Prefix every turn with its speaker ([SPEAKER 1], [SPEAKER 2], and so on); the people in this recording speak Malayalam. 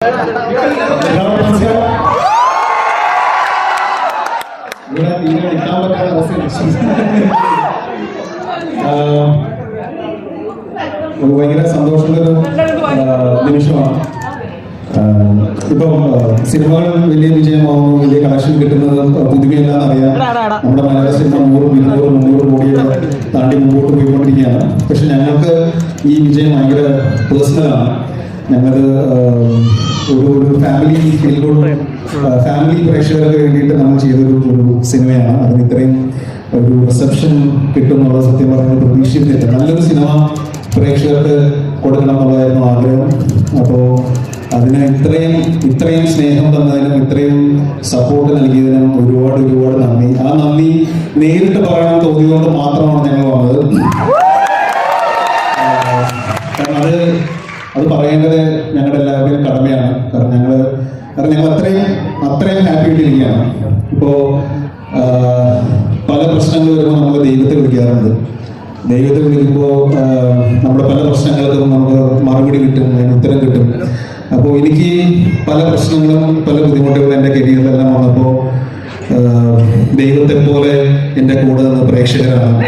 [SPEAKER 1] ഭയങ്കര സന്തോഷമുള്ള നിമിഷമാണ്. ഇപ്പം സിനിമകൾ വലിയ വിജയമാവുന്നു, വലിയ കളക്ഷൻ കിട്ടുന്നത് പുതുമയല്ലാന്ന് അറിയാം. നമ്മുടെ മലയാള സിനിമ 100, 200, 300 കോടിയൊക്കെ താണ്ടി മുമ്പോട്ട് പോയിക്കൊണ്ടിരിക്കുകയാണ്. പക്ഷെ ഞങ്ങൾക്ക് ഈ വിജയം ഭയങ്കര പേഴ്സണലാണ്. ഞങ്ങൾ ഒരു ഫാമിലി ഫാമിലി പ്രേക്ഷകർക്ക് വേണ്ടിയിട്ട് നമ്മൾ ചെയ്തൊരു സിനിമയാണ്. അതിന് ഇത്രയും ഒരു റിസപ്ഷൻ കിട്ടുമെന്നുള്ള സത്യം പറഞ്ഞാൽ പ്രതീക്ഷിക്കുന്നില്ല. നല്ലൊരു സിനിമ പ്രേക്ഷകർക്ക് കൊടുക്കണം എന്നുള്ളതായിരുന്നു ആഗ്രഹം. അപ്പോൾ അതിന് ഇത്രയും സ്നേഹം തന്നതിനും ഇത്രയും സപ്പോർട്ട് നൽകിയതിനും ഒരുപാട് നന്ദി. ആ നന്ദി നേരിട്ട് പറയാൻ തോന്നിയതുകൊണ്ട് മാത്രമാണ് ഞങ്ങൾ വന്നത്. കാരണം അത് പറയേണ്ടത് ഞങ്ങളുടെ എല്ലാവരുടെയും കടമയാണ്. കാരണം ഞങ്ങൾ അത്രയും ഹാപ്പി ആയിട്ടിരിക്കുകയാണ്. ഇപ്പോൾ പല പ്രശ്നങ്ങൾ വരുമ്പോൾ നമ്മൾ ദൈവത്തെ വിളിക്കാറുണ്ട്. ദൈവത്തെ വിളിക്കുമ്പോൾ നമ്മുടെ പല പ്രശ്നങ്ങൾക്കും നമുക്ക് മറുപടി കിട്ടും, അതിന് ഉത്തരം കിട്ടും. അപ്പോൾ എനിക്ക് പല പ്രശ്നങ്ങളും പല ബുദ്ധിമുട്ടുകളും എൻ്റെ കരിയറിലെല്ലാം വന്നപ്പോൾ ദൈവത്തെ പോലെ എൻ്റെ കൂടെ നിന്ന് പ്രേക്ഷകരാണ്.